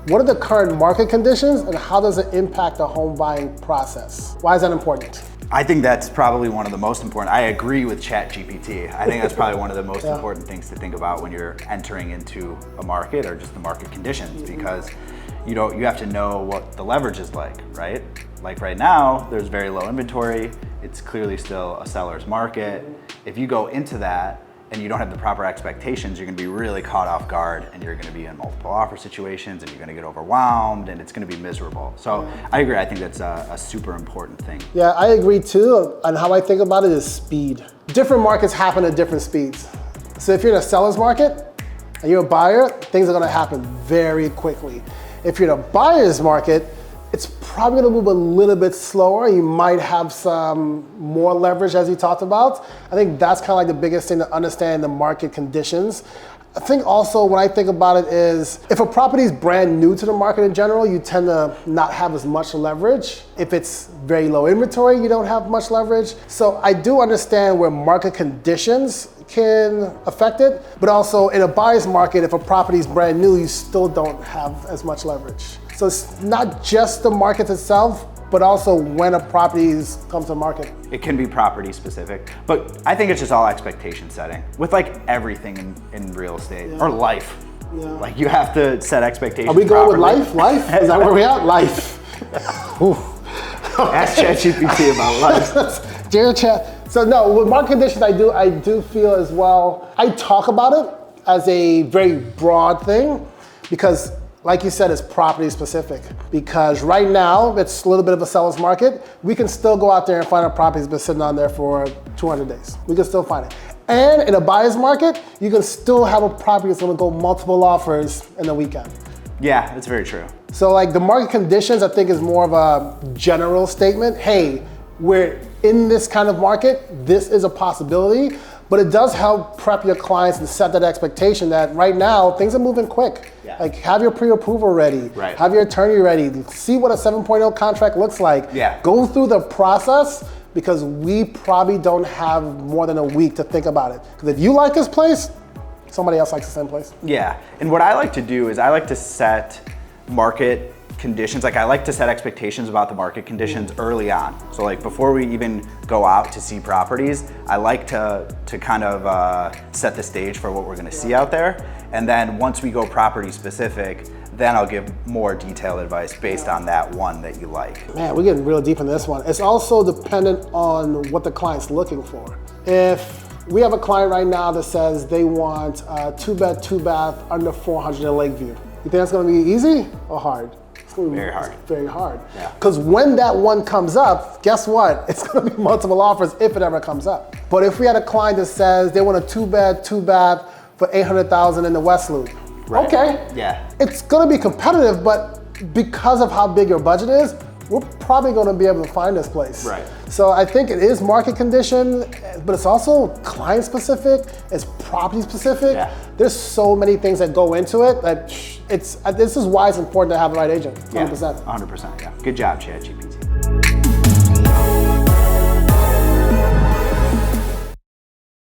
What are the current market conditions and how does it impact the home buying process? Why is that important? I think that's probably one of the most important. I agree with Chat GPT. I think that's probably one of the most important things to think about when you're entering into a market or just the market conditions, because you have to know what the leverage is like, right? Like right now, there's very low inventory. It's clearly still a seller's market. If you go into that and you don't have the proper expectations, you're gonna be really caught off guard and you're gonna be in multiple offer situations and you're gonna get overwhelmed and it's gonna be miserable. So I agree, I think that's a super important thing. Yeah, I agree too, and how I think about it is speed. Different markets happen at different speeds. So if you're in a seller's market and you're a buyer, things are gonna happen very quickly. If you're in a buyer's market, it's probably gonna move a little bit slower. You might have some more leverage as you talked about. I think that's kind of like the biggest thing to understand the market conditions. I think also when I think about it is, if a property is brand new to the market in general, you tend to not have as much leverage. If it's very low inventory, you don't have much leverage. So I do understand where market conditions can affect it, but also in a buyer's market, if a property is brand new, you still don't have as much leverage. So it's not just the market itself, but also when a property comes to market. It can be property specific, but I think it's just all expectation setting with like everything in real estate or life. Yeah. Like you have to set expectations. Are we going properly. with life? Is that where we are? Life. Ask ChatGPT about life. Dear Chat. So no, with market conditions, I do feel as well, I talk about it as a very broad thing because like you said, it's property specific. Because right now, it's a little bit of a seller's market. We can still go out there and find a property that's been sitting on there for 200 days. We can still find it. And in a buyer's market, you can still have a property that's gonna go multiple offers in a weekend. Yeah, that's very true. So like the market conditions, I think is more of a general statement. Hey, we're in this kind of market. This is a possibility. But it does help prep your clients and set that expectation that right now, things are moving quick. Yeah. Like have your pre-approval ready, have your attorney ready, see what a 7.0 contract looks like. Yeah. Go through the process because we probably don't have more than a week to think about it. Because if you like this place, somebody else likes the same place. Yeah, and what I like to do is I like to set market conditions, like I like to set expectations about the market conditions early on. So like before we even go out to see properties, I like to kind of set the stage for what we're gonna see out there. And then once we go property specific, then I'll give more detailed advice based on that one that you like. Man, we're getting real deep in this one. It's also dependent on what the client's looking for. If we have a client right now that says they want a 2-bed, 2-bath under 400 in Lakeview, you think that's gonna be easy or hard? Very hard. Very hard. Because when that one comes up, guess what? It's gonna be multiple offers if it ever comes up. But if we had a client that says they want a 2-bed, 2-bath for 800,000 in the West Loop, okay. Yeah. It's gonna be competitive, but because of how big your budget is, we're probably gonna be able to find this place. Right. So I think it is market condition, but it's also client specific, it's property specific. Yeah. There's so many things that go into it that this is why it's important to have the right agent, 100%. Yeah, 100%, yeah. Good job, ChatGPT.